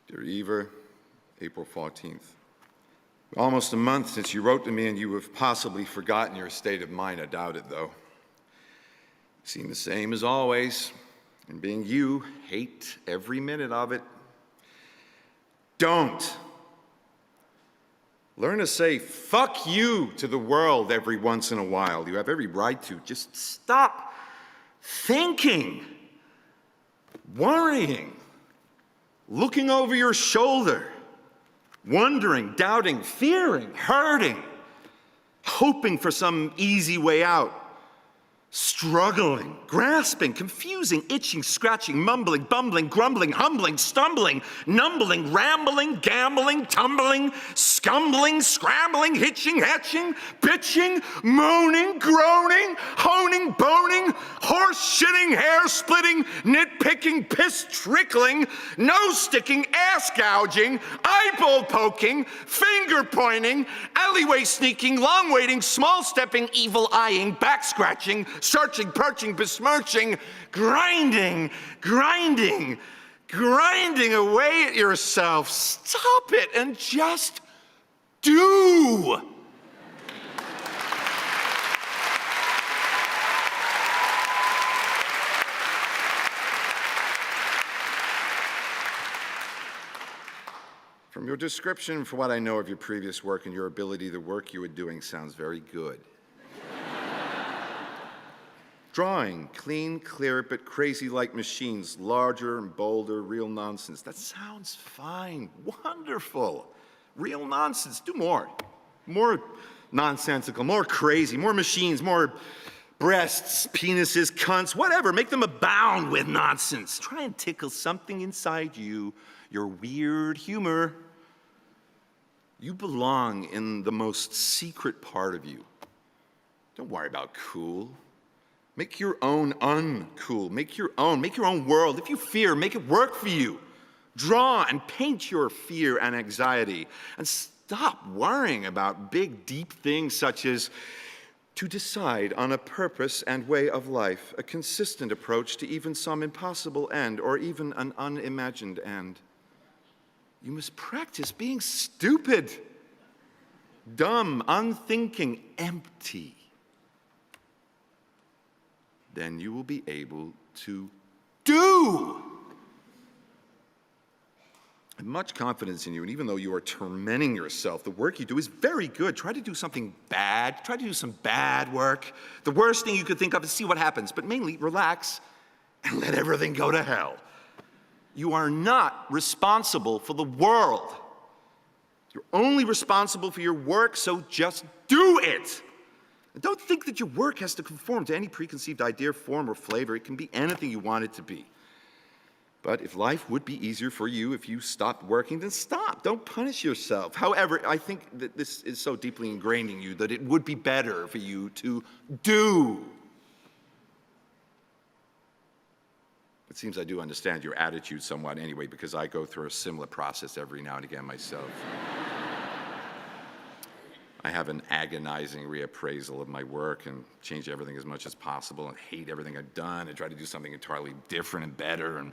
Dear Eva, April 14th. Almost a month since you wrote to me, and you have possibly forgotten your state of mind. I doubt it, though. You seem the same as always, and being you, hate every minute of it. Don't. Learn to say fuck you to the world every once in a while. You have every right to. Just stop thinking, worrying, looking over your shoulder, wondering, doubting, fearing, hurting, hoping for some easy way out, struggling, grasping, confusing, itching, scratching, mumbling, bumbling, grumbling, humbling, stumbling, numbling, rambling, gambling, tumbling, scumbling, scrambling, hitching, hatching, bitching, moaning, groaning, honing, boning, horse shitting, hair splitting, nitpicking, piss trickling, nose sticking, ass gouging, eyeball poking, finger pointing, alleyway sneaking, long waiting, small stepping, evil eyeing, back scratching, searching, perching, besmirching, grinding away at yourself. Stop it and just do. From your description, for what I know of your previous work and your ability, the work you were doing sounds very good. Drawing, clean, clear, but crazy like machines, larger and bolder, real nonsense. That sounds fine, wonderful. Real nonsense, do more. More nonsensical, more crazy, more machines, more breasts, penises, cunts, whatever. Make them abound with nonsense. Try and tickle something inside you, your weird humor. You belong in the most secret part of you. Don't worry about cool. Make your own uncool. Make your own world. If you fear, make it work for you. Draw and paint your fear and anxiety. And stop worrying about big, deep things such as to decide on a purpose and way of life, a consistent approach to even some impossible end or even an unimagined end. You must practice being stupid, dumb, unthinking, empty. Then you will be able to do. I have much confidence in you, and even though you are tormenting yourself, the work you do is very good. Try to do something bad. Try to do some bad work. The worst thing you could think of is see what happens, but mainly relax and let everything go to hell. You are not responsible for the world. You're only responsible for your work, so just do it. And don't think that your work has to conform to any preconceived idea, form, or flavor. It can be anything you want it to be. But if life would be easier for you if you stopped working, then stop. Don't punish yourself. However, I think that this is so deeply ingrained in you that it would be better for you to do. It seems I do understand your attitude somewhat anyway, because I go through a similar process every now and again myself. I have an agonizing reappraisal of my work and change everything as much as possible and hate everything I've done and try to do something entirely different and better. And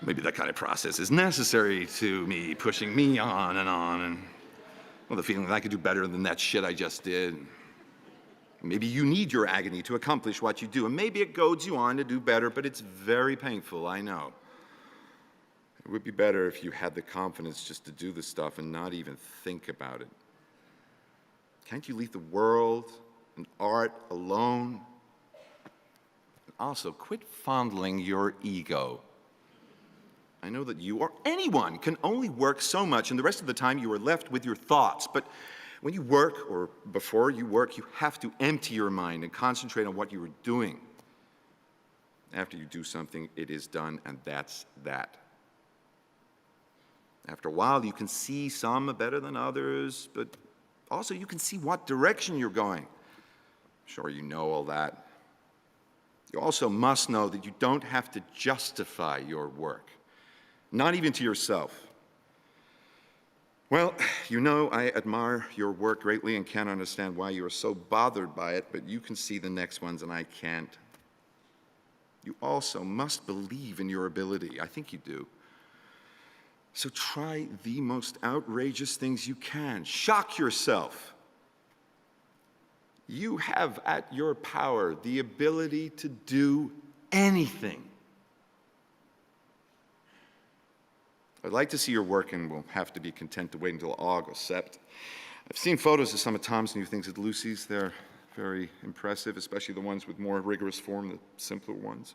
maybe that kind of process is necessary to me, pushing me on. And well, the feeling that I could do better than that shit I just did. Maybe you need your agony to accomplish what you do, and maybe it goads you on to do better, but it's very painful, I know. It would be better if you had the confidence just to do the stuff and not even think about it. Can't you leave the world and art alone? And also, quit fondling your ego. I know that you or anyone can only work so much, and the rest of the time you are left with your thoughts. But when you work, or before you work, you have to empty your mind and concentrate on what you are doing. After you do something, it is done, and that's that. After a while, you can see some are better than others, but also you can see what direction you're going. I'm sure you know all that. You also must know that you don't have to justify your work, not even to yourself. Well, you know I admire your work greatly and can't understand why you are so bothered by it, but you can see the next ones and I can't. You also must believe in your ability. I think you do. So try the most outrageous things you can. Shock yourself. You have at your power the ability to do anything. I'd like to see your work, and we'll have to be content to wait until August. I've seen photos of some of Tom's new things at Lucy's. They're very impressive, especially the ones with more rigorous form, the simpler ones.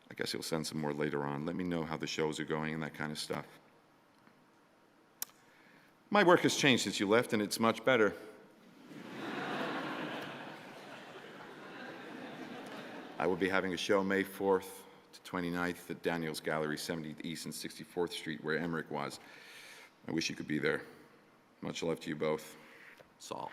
I guess he'll send some more later on. Let me know how the shows are going and that kind of stuff. My work has changed since you left, and it's much better. I will be having a show May 4th to 29th at Daniel's Gallery, 70th East and 64th Street, where Emmerich was. I wish you could be there. Much love to you both. Saul.